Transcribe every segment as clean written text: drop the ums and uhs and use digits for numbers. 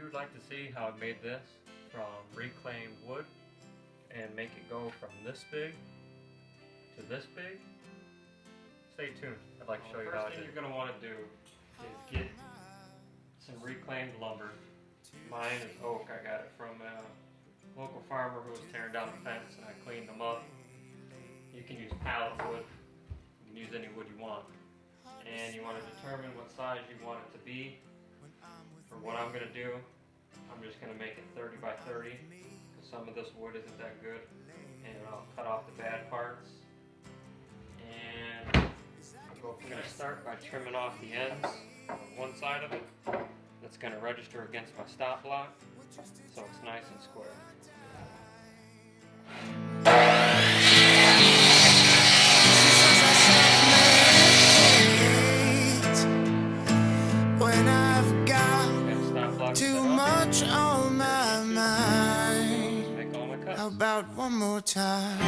you would like to see how I made this from reclaimed wood and make it go from this big to this big, stay tuned. I'd like to show you how I did it. First thing you're going to want to do is get some reclaimed lumber. Mine is oak. I got it from a local farmer who was tearing down the fence, and I cleaned them up. You can use pallet wood. You can use any wood you want. And you want to determine what size you want it to be. For what I'm going to do, I'm just going to make it 30 by 30 because some of this wood isn't that good. And I'll cut off the bad parts. And I'm going to start by trimming off the ends on one side of it. That's going to register against my stop block so it's nice and square. Too much on my mind. How about one more time?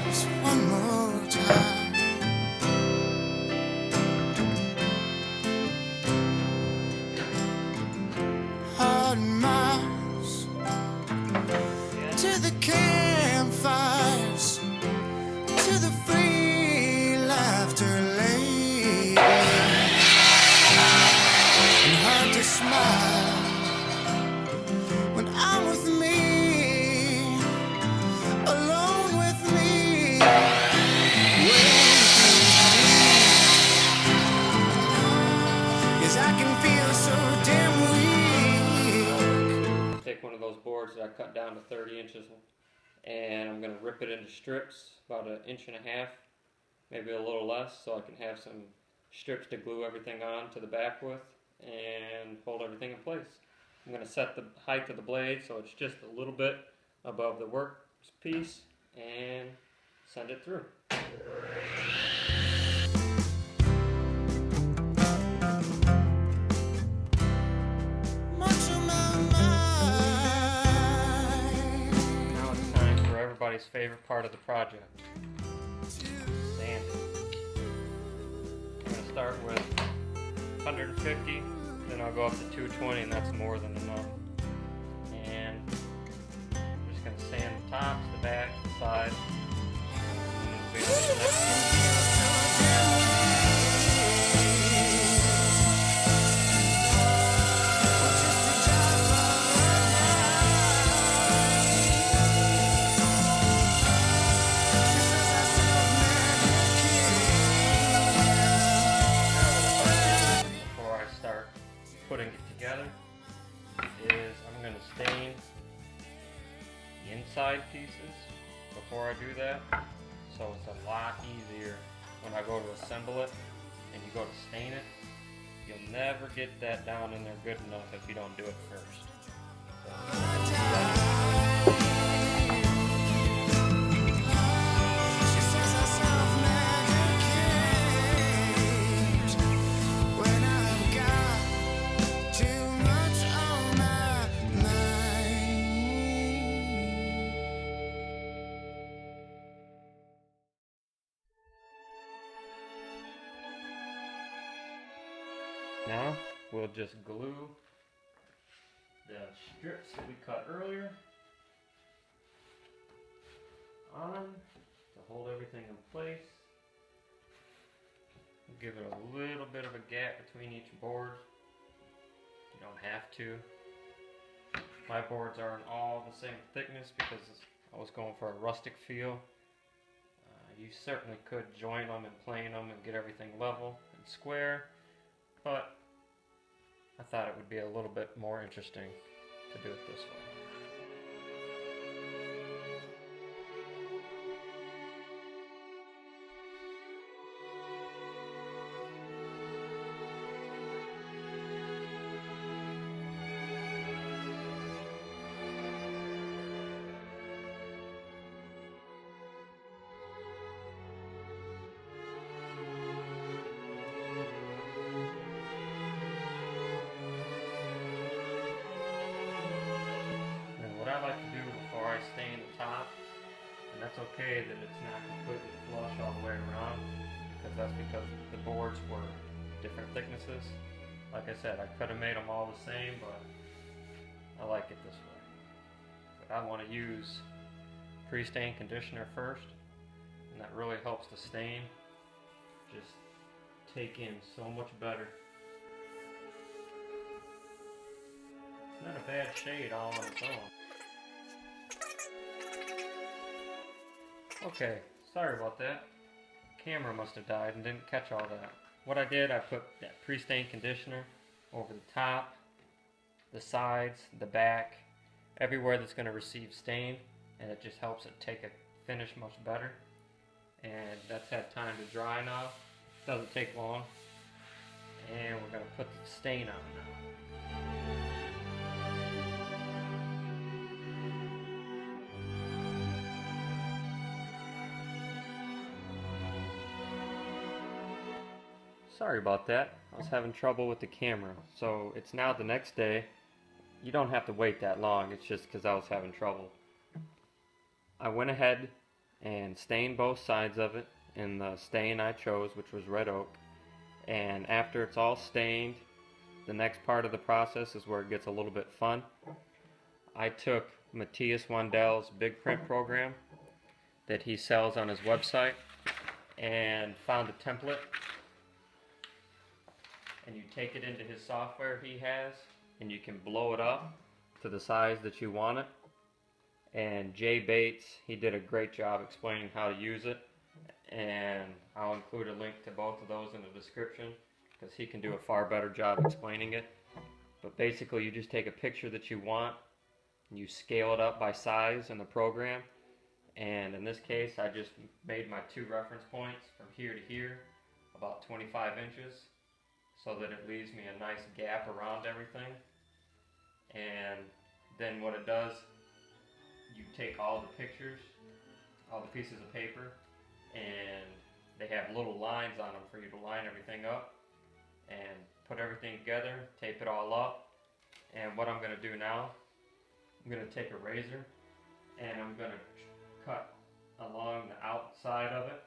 Just one more time. Hard miles to the campfires, to the free laughter. Smile when I'm with me, alone with me, yes, I can feel so damn weak. Take one of those boards that I cut down to 30 inches and I'm going to rip it into strips about 1.5 inches, maybe a little less, so I can have some strips to glue everything on to the back with and hold everything in place. I'm going to set the height of the blade so it's just a little bit above the work piece and send it through. Now it's time for everybody's favorite part of the project, sanding. I'm going to start with 150, then I'll go up to 220, and that's more than enough. And I'm just going to sand the tops, the back, the sides, and then we'll be on to the next one. Putting it together is I'm going to stain the inside pieces before I do that, so it's a lot easier when I go to assemble it and you go to stain it. You'll never get that down in there good enough if you don't do it first. Now we'll just glue the strips that we cut earlier on to hold everything in place. Give it a little bit of a gap between each board. You don't have to. My boards aren't all the same thickness because I was going for a rustic feel. You certainly could join them and plane them and get everything level and square, but I thought it would be a little bit more interesting to do it this way. What I like to do before I stain the top, and that's okay that it's not completely flush all the way around, because that's because the boards were different thicknesses. Like I said, I could have made them all the same, but I like it this way. But I want to use pre-stain conditioner first, and that really helps the stain just take in so much better. It's not a bad shade all on its own. Okay, sorry about that. Camera must have died and didn't catch all that. What I did, I put that pre-stain conditioner over the top, the sides, the back, everywhere that's going to receive stain, and it just helps it take a finish much better. And that's had time to dry now. Doesn't take long. And we're going to put the stain on now. Sorry about that. I was having trouble with the camera. So it's now the next day. You don't have to wait that long. It's just because I was having trouble. I went ahead and stained both sides of it in the stain I chose, which was red oak. And after it's all stained, the next part of the process is where it gets a little bit fun. I took Matthias Wandel's Big print program that he sells on his website and found a template. And you take it into his software he has, and you can blow it up to the size that you want it. And Jay Bates, he did a great job explaining how to use it, and I'll include a link to both of those in the description because he can do a far better job explaining it. But basically you just take a picture that you want and you scale it up by size in the program, and in this case I just made my 2 reference points from here to here about 25 inches so that it leaves me a nice gap around everything. And then what it does, you take all the pictures, all the pieces of paper, and they have little lines on them for you to line everything up and put everything together, tape it all up. And what I'm going to do now, I'm going to take a razor and I'm going to cut along the outside of it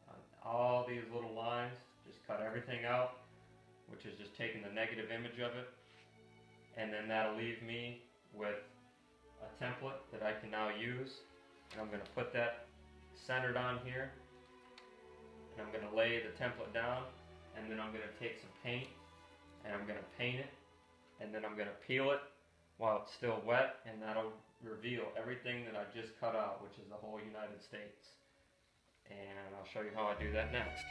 on all these little lines, just cut everything out, which is just taking the negative image of it. And then that'll leave me with a template that I can now use. And I'm going to put that centered on here. And I'm going to lay the template down. And then I'm going to take some paint. And I'm going to paint it. And then I'm going to peel it while it's still wet. And that'll reveal everything that I just cut out, which is the whole United States. And I'll show you how I do that next.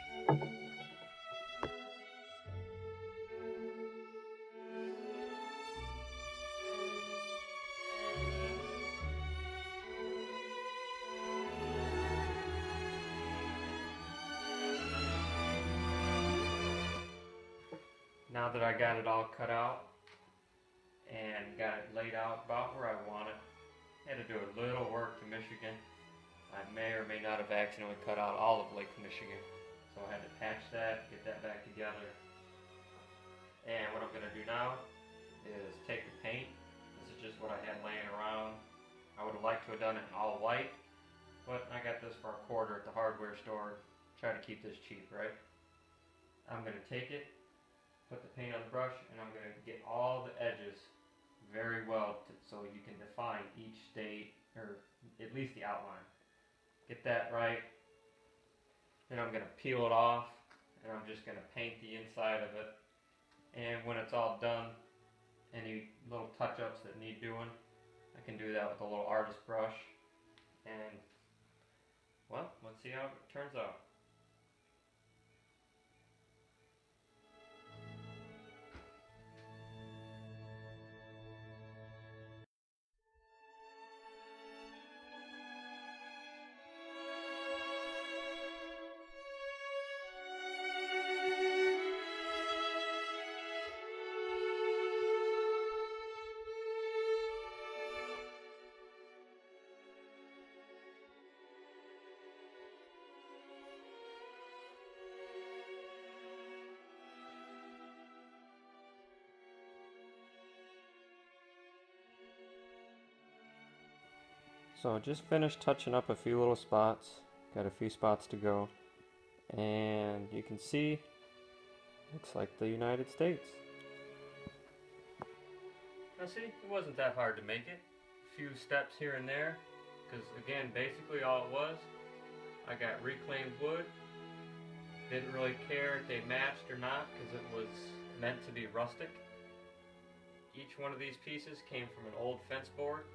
Now that I got it all cut out and got it laid out about where I want it, I had to do a little work to Michigan. I may or may not have accidentally cut out all of Lake Michigan, so I had to patch that, get that back together. And what I'm going to do now is take the paint. This is just what I had laying around. I would have liked to have done it in all white, but I got this for $1 at the hardware store. Try to keep this cheap, right? I'm going to take it, put the paint on the brush, and I'm going to get all the edges very well so you can define each state, or at least the outline. Get that right. Then I'm going to peel it off, and I'm just going to paint the inside of it. And when it's all done, any little touch-ups that need doing, I can do that with a little artist brush. And, well, let's see how it turns out. So I just finished touching up a few little spots. Got a few spots to go. And you can see, looks like the United States. Now see, it wasn't that hard to make it. A few steps here and there, because again, basically all it was, I got reclaimed wood. Didn't really care if they matched or not, because it was meant to be rustic. Each one of these pieces came from an old fence board.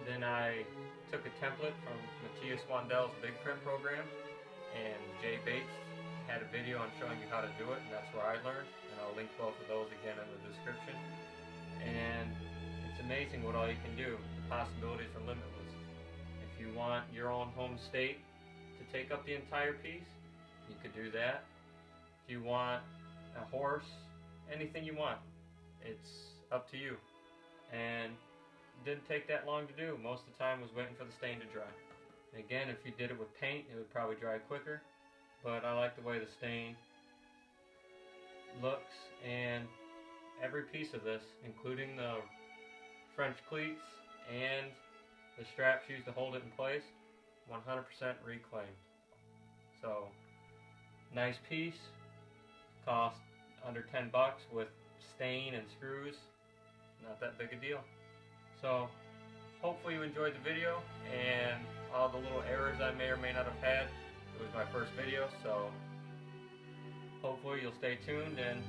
Then I took a template from Matthias Wandel's Big print program, and Jay Bates had a video on showing you how to do it, and that's where I learned, and I'll link both of those again in the description. And it's amazing what all you can do. The possibilities are limitless. If you want your own home state to take up the entire piece, you could do that. If you want a horse, anything you want, it's up to you. And it didn't take that long to do. Most of the time was waiting for the stain to dry. And again, if you did it with paint, it would probably dry quicker, but I like the way the stain looks. And every piece of this, including the French cleats and the straps used to hold it in place, 100% reclaimed. So, nice piece, cost under 10 bucks with stain and screws, not that big a deal. So, hopefully you enjoyed the video and all the little errors I may or may not have had. It was my first video, so hopefully you'll stay tuned and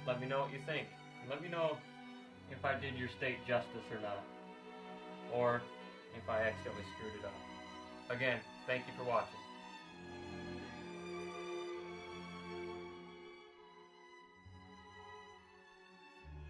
let me know what you think. Let me know if I did your state justice or not, or if I accidentally screwed it up. Again, thank you for watching.